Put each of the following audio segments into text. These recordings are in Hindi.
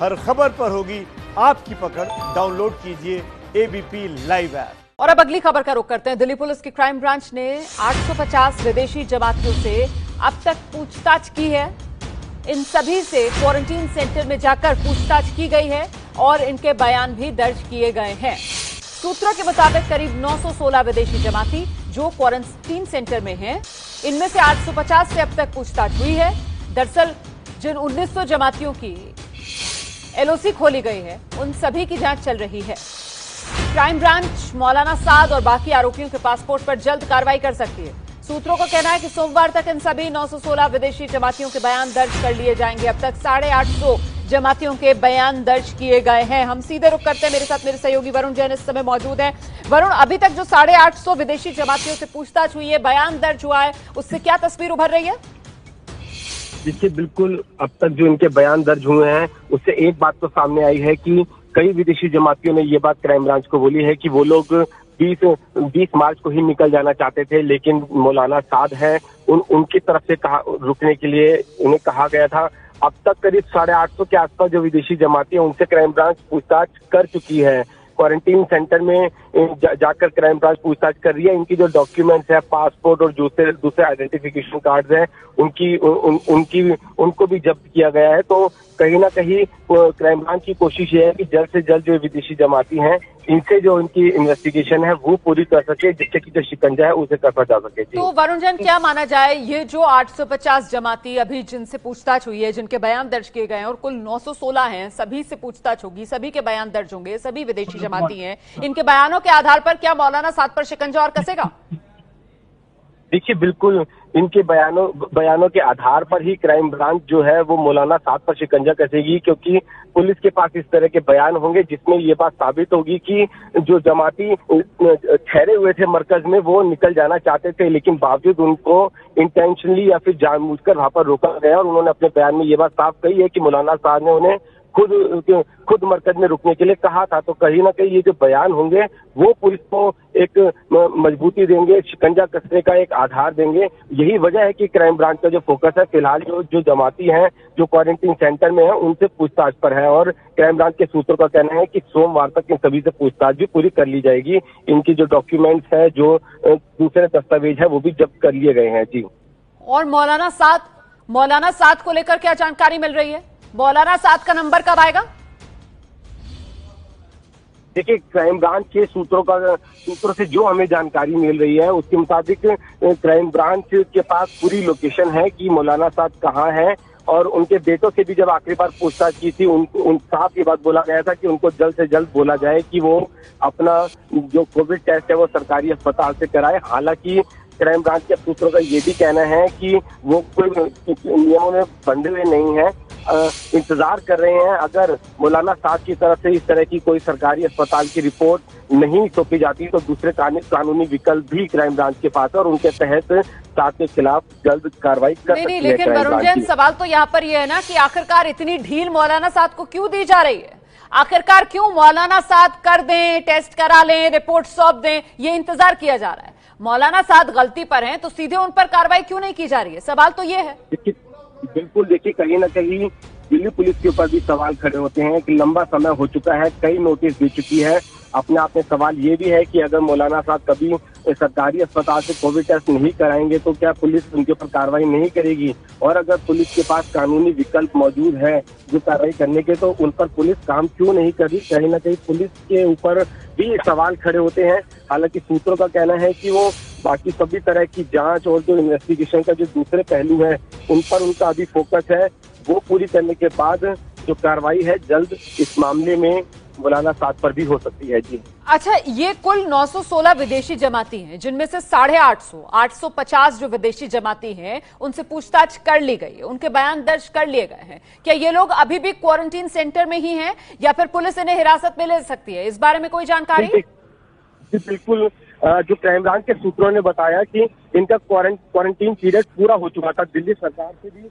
हर खबर पर होगी आपकी पकड़। डाउनलोड कीजिए एबीपी लाइव ऐप। और अब अगली खबर का रुख करते हैं। दिल्ली पुलिस की क्राइम ब्रांच ने 850 विदेशी जमातियों से अब तक पूछताछ की है। इन सभी से क्वारंटीन सेंटर में जाकर पूछताछ की गई है और इनके बयान भी दर्ज किए गए हैं। सूत्रों के मुताबिक करीब 916 विदेशी जमाती जो क्वारंटीन सेंटर में हैं, इनमें से 850 से अब तक पूछताछ हुई है। दरअसल जिन 1900 जमातियों की एलओसी खोली गई है, उन सभी की जांच चल रही है। क्राइम ब्रांच मौलाना साद और बाकी आरोपियों के पासपोर्ट पर जल्द कार्रवाई कर सकती है। सूत्रों का कहना है कि सोमवार तक इन सभी 916 विदेशी जमातियों के बयान दर्ज कर लिए जाएंगे। अब तक 850 जमातियों के बयान दर्ज किए गए हैं। हम सीधे रुख करते हैं। मेरे साथ मेरे सहयोगी वरुण जैन इस समय मौजूद है। वरुण, अभी तक जो 850 विदेशी जमातियों से पूछताछ हुई है, बयान दर्ज हुआ है, उससे क्या तस्वीर उभर रही है? जिससे बिल्कुल अब तक जो इनके बयान दर्ज हुए हैं, उससे एक बात तो सामने आई है कि कई विदेशी जमातियों ने ये बात क्राइम ब्रांच को बोली है कि वो लोग 20 मार्च को ही निकल जाना चाहते थे, लेकिन मौलाना साद है उनकी तरफ से रुकने के लिए उन्हें कहा गया था। अब तक करीब 850 के आसपास जो विदेशी जमाती है, उनसे क्राइम ब्रांच पूछताछ कर चुकी है। क्वारंटीन सेंटर में जाकर क्राइम ब्रांच पूछताछ कर रही है। इनकी जो डॉक्यूमेंट्स है, पासपोर्ट और दूसरे आइडेंटिफिकेशन कार्ड्स हैं, उनको भी जब्त किया गया है। तो कहीं ना कहीं क्राइम ब्रांच की कोशिश ये है कि जल्द से जल्द जो विदेशी जमाती हैं, इनसे जो इनकी इन्वेस्टिगेशन है वो पूरी कर सके, जिससे कि जो शिकंजा है उसे कसा जा सके। तो वरुण जैन, क्या माना जाए, ये जो 850 जमाती अभी जिनसे पूछताछ हुई है, जिनके बयान दर्ज किए गए हैं, और कुल 916 हैं, सभी से पूछताछ होगी, सभी के बयान दर्ज होंगे, सभी विदेशी जमाती हैं, इनके बयानों के आधार पर क्या मौलाना साद पर शिकंजा और कसेगा? देखिए, बिल्कुल इनके बयानों के आधार पर ही क्राइम ब्रांच जो है वो मौलाना साद पर शिकंजा कसेगी, क्योंकि पुलिस के पास इस तरह के बयान होंगे जिसमें ये बात साबित होगी कि जो जमाती ठहरे हुए थे मरकज में, वो निकल जाना चाहते थे, लेकिन बावजूद उनको इंटेंशनली या फिर जानबूझकर वहां पर रोका गया। और उन्होंने अपने बयान में ये बात साफ कही है कि मौलाना साद ने उन्हें खुद मरकज में रुकने के लिए कहा था। तो कहीं ना कहीं ये जो बयान होंगे वो पुलिस को एक मजबूती देंगे, शिकंजा कसने का एक आधार देंगे। यही वजह है कि क्राइम ब्रांच का जो फोकस है फिलहाल जो जमाती हैं, जो क्वारंटीन सेंटर में है, उनसे पूछताछ पर है। और क्राइम ब्रांच के सूत्रों का कहना है कि सोमवार तक इन सभी से पूछताछ भी पूरी कर ली जाएगी। इनकी जो डॉक्यूमेंट्स है, जो दूसरे दस्तावेज है, वो भी जब्त कर लिए गए हैं। जी। और मौलाना साद को लेकर क्या जानकारी मिल रही है? मौलाना साद का नंबर कब आएगा? देखिए, क्राइम ब्रांच के सूत्रों से जो हमें जानकारी मिल रही है, उसके मुताबिक क्राइम ब्रांच के पास पूरी लोकेशन है कि मौलाना साद कहाँ है। और उनके बेटों से भी जब आखिरी बार पूछताछ की थी, उन साफ ये बात बोला गया था कि उनको जल्द से जल्द बोला जाए कि वो अपना जो कोविड टेस्ट है वो सरकारी अस्पताल से कराए। हालांकि क्राइम ब्रांच के सूत्रों का ये भी कहना है कि वो कोई नियमों में बंधे हुए नहीं है, इंतजार कर रहे हैं। अगर मौलाना साद की तरफ से इस तरह की कोई सरकारी अस्पताल की रिपोर्ट नहीं सौंपी जाती तो दूसरे कानूनी विकल्प भी क्राइम ब्रांच के पास है और उनके तहत साद के खिलाफ जल्द कार्रवाई कर सकती है। लेकिन वरुण जैन, सवाल तो यहाँ पर यह है ना कि आखिरकार इतनी ढील मौलाना साद को क्यों दी जा रही है? आखिरकार क्यों मौलाना साद कर दें, टेस्ट करा लें, रिपोर्ट सौंप दें, ये इंतजार किया जा रहा है? मौलाना साद गलती पर हैं तो सीधे उन पर कार्रवाई क्यों नहीं की जा रही है? सवाल तो ये है। बिल्कुल, देखिए, कहीं ना कहीं दिल्ली पुलिस के ऊपर भी सवाल खड़े होते हैं कि लंबा समय हो चुका है, कई नोटिस दे चुकी है। अपने आप में सवाल ये भी है कि अगर मौलाना साहब कभी सरकारी अस्पताल से कोविड टेस्ट नहीं कराएंगे तो क्या पुलिस उनके ऊपर कार्रवाई नहीं करेगी? और अगर पुलिस के पास कानूनी विकल्प मौजूद है जो कार्रवाई करने के, तो उन पर पुलिस काम क्यों नहीं कर रही? कहीं ना कहीं पुलिस के ऊपर भी सवाल खड़े होते हैं। हालांकि सूत्रों का कहना है कि वो बाकी सभी तरह की जांच और जो इन्वेस्टिगेशन का जो दूसरे पहलू है, उन पर उनका अभी फोकस है। वो पूरी करने के बाद जो कार्रवाई है जल्द इस मामले में मौलाना साद पर भी हो सकती है। जी। अच्छा, ये कुल 916 विदेशी जमाती हैं, जिनमें से 850 जो विदेशी जमाती हैं उनसे पूछताछ कर ली गई है, उनके बयान दर्ज कर लिए गए हैं। क्या ये लोग अभी भी क्वारंटीन सेंटर में ही हैं या फिर पुलिस इन्हें हिरासत में ले सकती है? इस बारे में कोई जानकारी? बिल्कुल, जो क्राइम ब्रांच के सूत्रों ने बताया कि इनका क्वारंटीन पीरियड पूरा हो चुका था। दिल्ली सरकार से भी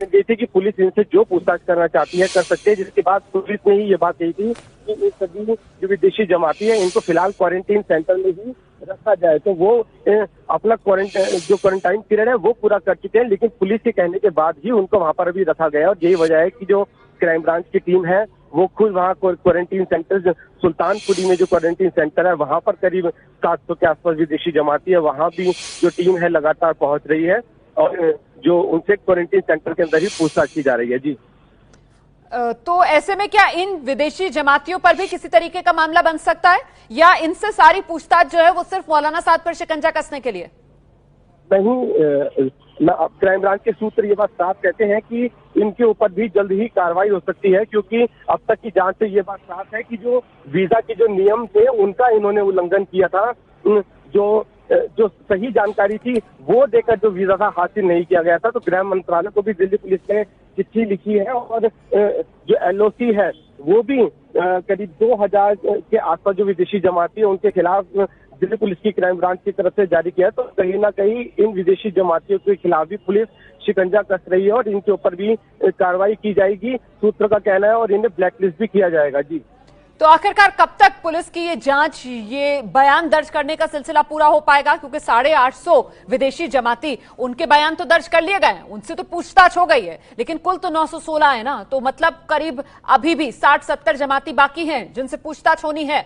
मिल गई थी कि पुलिस इनसे जो पूछताछ करना चाहती है कर सकते हैं, जिसके बाद पुलिस ने ही ये बात कही थी कि ये सभी जो विदेशी जमाती है इनको फिलहाल क्वारंटीन सेंटर में ही रखा जाए। तो वो अपना क्वारंटाइन पीरियड है वो पूरा कर चुके हैं, लेकिन पुलिस के कहने के बाद ही उनको वहां पर अभी रखा गया। और यही वजह है कि जो क्राइम ब्रांच की टीम है वो खुद वहाँ क्वारंटीन सेंटर सुल्तानपुरी में जो क्वारंटीन सेंटर है वहाँ पर करीब 700 के आसपास विदेशी जमाती है, वहाँ भी जो टीम है लगातार पहुंच रही है और जो उनसे क्वारंटीन सेंटर के अंदर ही पूछताछ की जा रही है। जी तो ऐसे में क्या इन विदेशी जमातियों पर भी किसी तरीके का मामला बन सकता है, या इनसे सारी पूछताछ जो है वो सिर्फ मौलाना साद पर शिकंजा कसने के लिए? नहीं, क्राइम ब्रांच के सूत्र ये बात साफ कहते हैं कि इनके ऊपर भी जल्द ही कार्रवाई हो सकती है, क्योंकि अब तक की जांच से ये बात साफ है कि जो वीजा के जो नियम थे उनका इन्होंने उल्लंघन किया था। जो सही जानकारी थी वो देकर जो वीजा था हासिल नहीं किया गया था। तो गृह मंत्रालय को भी दिल्ली पुलिस ने चिट्ठी लिखी है और जो एलओसी है वो भी करीब 2000 के आसपास जो विदेशी जमाती है उनके खिलाफ दिल्ली पुलिस की क्राइम ब्रांच की तरफ से जारी किया है। तो कहीं ना कहीं इन विदेशी जमातियों के खिलाफ भी पुलिस शिकंजा कस रही है और इनके ऊपर भी कार्रवाई की जाएगी, सूत्र का कहना है, और इन्हें ब्लैकलिस्ट भी किया जाएगा। जी तो आखिरकार कब तक पुलिस की ये जांच, ये बयान दर्ज करने का सिलसिला पूरा हो पाएगा? क्योंकि 850 विदेशी जमाती, उनके बयान तो दर्ज कर लिए गए हैं, उनसे तो पूछताछ हो गई है, लेकिन कुल तो 916 है ना, तो मतलब करीब अभी भी 60-70 जमाती बाकी हैं जिनसे पूछताछ होनी है।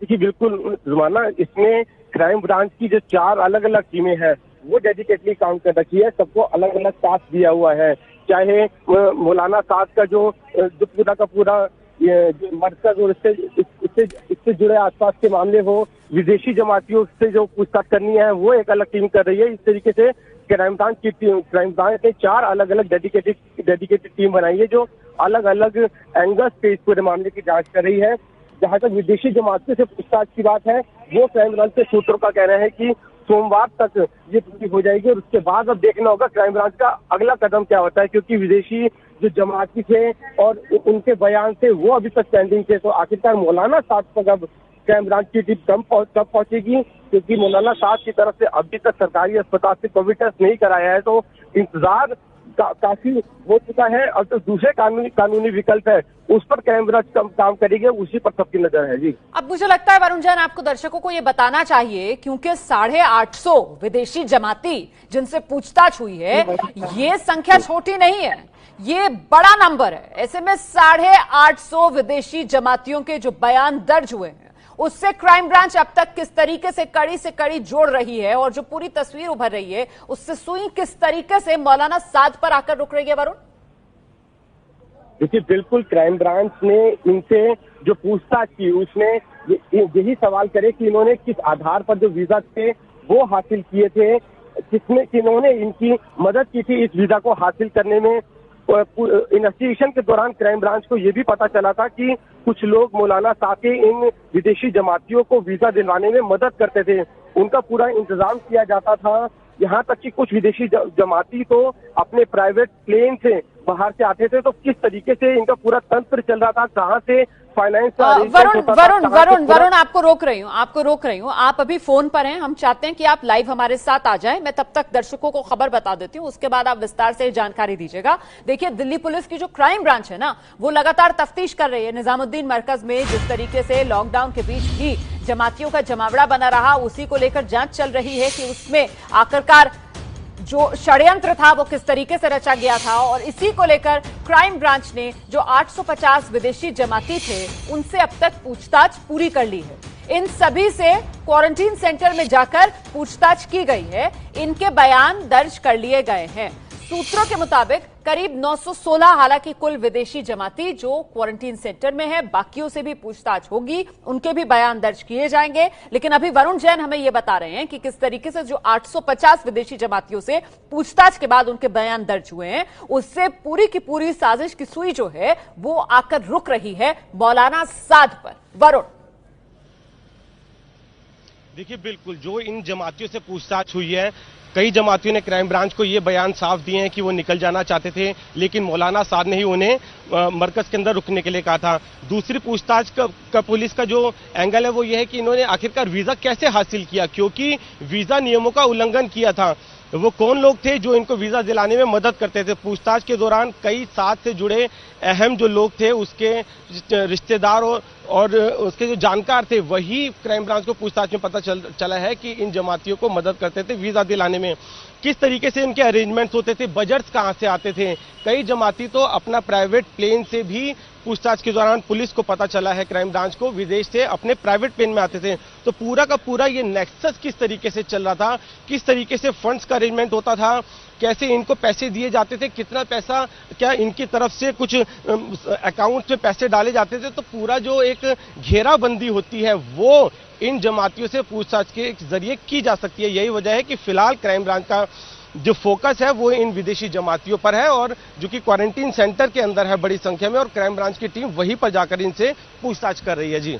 देखिए बिल्कुल जुमाना, इसमें क्राइम ब्रांच की जो 4 अलग अलग टीमें हैं वो डेडिकेटली काम कर रखी है, सबको अलग अलग टास्क दिया हुआ है। चाहे मौलाना साद का जो पूरा का पूरा ये मरकज और इससे जुड़े आसपास के मामले हो, विदेशी जमातियों से जो पूछताछ करनी है वो एक अलग टीम कर रही है। इस तरीके से क्राइम ब्रांच ने 4 अलग अलग डेडिकेटेड टीम बनाई है जो अलग अलग एंगल्स पे इस पूरे मामले की जांच कर रही है। जहां तक विदेशी जमातियों से पूछताछ की बात है, वो क्राइम ब्रांच के सूत्रों का कहना है कि सोमवार तक ये पूरी हो जाएगी और उसके बाद अब देखना होगा क्राइम ब्रांच का अगला कदम क्या होता है, क्योंकि विदेशी जो जमाती थे और उनके बयान थे वो अभी तक पेंडिंग थे। तो आखिरकार मौलाना साद तक अब क्राइम ब्रांच की टीम कब पहुंचेगी, क्योंकि मौलाना साद की तरफ से अभी तक सरकारी अस्पताल से कोविड टेस्ट नहीं कराया है, तो इंतजार काफी हो चुका है। अब तो दूसरे कानूनी विकल्प है उस पर क्राइम ब्रांच काम करेगी, उसी पर सबकी नजर है। जी अब मुझे लगता है वरुण जैन, आपको दर्शकों को ये बताना चाहिए, क्योंकि 850 विदेशी जमाती जिनसे पूछताछ हुई है, ये संख्या छोटी नहीं है, ये बड़ा नंबर है। ऐसे में 850 विदेशी जमातियों के जो बयान दर्ज हुए हैं उससे क्राइम ब्रांच अब तक किस तरीके से कड़ी जोड़ रही है और जो पूरी तस्वीर उभर रही है उससे सुई किस तरीके से मौलाना साद पर आकर रुक रही है। वरुण देखिए बिल्कुल, क्राइम ब्रांच ने इनसे जो पूछताछ की उसमें यही सवाल करे कि इन्होंने किस आधार पर जो वीजा थे वो हासिल किए थे, किन्होंने इनकी मदद की थी इस वीजा को हासिल करने में। इन्वेस्टिगेशन के दौरान क्राइम ब्रांच को यह भी पता चला था कि कुछ लोग मौलाना साद के इन विदेशी जमातियों को वीजा दिलवाने में मदद करते थे, उनका पूरा इंतजाम किया जाता था। यहाँ तक कि कुछ विदेशी जमाती तो अपने प्राइवेट प्लेन से बाहर से आते थे। तो किस तरीके से इनका पूरा तंत्र चल रहा था, कहाँ से फाइनेंस। वरुण आपको रोक रही हूँ, आप अभी फोन पर हैं, हम चाहते हैं कि आप लाइव हमारे साथ आ जाएं। मैं तब तक दर्शकों को खबर बता देती हूँ, उसके बाद आप विस्तार से जानकारी दीजिएगा। देखिए, दिल्ली पुलिस की जो क्राइम ब्रांच है ना, वो लगातार तफ्तीश कर रही है। निजामुद्दीन मरकज में जिस तरीके से लॉकडाउन के बीच भी जमातियों का जमावड़ा बना रहा, उसी को लेकर जांच चल रही है कि उसमें आखिरकार जो षड्यंत्र था वो किस तरीके से रचा गया था, और इसी को लेकर क्राइम ब्रांच ने जो 850 विदेशी जमाती थे उनसे अब तक पूछताछ पूरी कर ली है। इन सभी से क्वारंटीन सेंटर में जाकर पूछताछ की गई है, इनके बयान दर्ज कर लिए गए हैं। सूत्रों के मुताबिक करीब 916 हालांकि कुल विदेशी जमाती जो क्वारंटीन सेंटर में है, बाकियों से भी पूछताछ होगी, उनके भी बयान दर्ज किए जाएंगे। लेकिन अभी वरुण जैन हमें यह बता रहे हैं कि किस तरीके से जो 850 विदेशी जमातियों से पूछताछ के बाद उनके बयान दर्ज हुए हैं, उससे पूरी की पूरी साजिश की सुई जो है वो आकर रुक रही है मौलाना साद पर। वरुण देखिए बिल्कुल, जो इन जमातियों से पूछताछ हुई है, कई जमातियों ने क्राइम ब्रांच को ये बयान साफ दिए हैं कि वो निकल जाना चाहते थे, लेकिन मौलाना साद ने ही उन्हें मरकज के अंदर रुकने के लिए कहा था। दूसरी पूछताछ का पुलिस का जो एंगल है वो ये है कि इन्होंने आखिरकार वीजा कैसे हासिल किया, क्योंकि वीजा नियमों का उल्लंघन किया था। वो कौन लोग थे जो इनको वीजा दिलाने में मदद करते थे। पूछताछ के दौरान कई साथ से जुड़े अहम जो लोग थे उसके रिश्तेदार और और उसके जो जानकार थे वही क्राइम ब्रांच को पूछताछ में पता चला है कि इन जमातियों को मदद करते थे वीजा दिलाने में। किस तरीके से इनके अरेंजमेंट्स होते थे, बजट्स कहां से आते थे। कई जमाती तो अपना प्राइवेट प्लेन से भी पूछताछ के दौरान पुलिस को पता चला है, क्राइम ब्रांच को, विदेश से अपने प्राइवेट प्लेन में आते थे। तो पूरा का पूरा ये नेक्सस किस तरीके से चल रहा था, किस तरीके से फंड्स का अरेंजमेंट होता था, कैसे इनको पैसे दिए जाते थे, कितना पैसा क्या इनकी तरफ से कुछ अकाउंट में पैसे डाले जाते थे। तो पूरा जो एक घेराबंदी होती है वो इन जमातियों से पूछताछ के जरिए की जा सकती है। यही वजह है कि फिलहाल क्राइम ब्रांच का जो फोकस है वो इन विदेशी जमातियों पर है, और जो कि क्वारंटीन सेंटर के अंदर है बड़ी संख्या में, और क्राइम ब्रांच की टीम वहीं पर जाकर इनसे पूछताछ कर रही है। जी।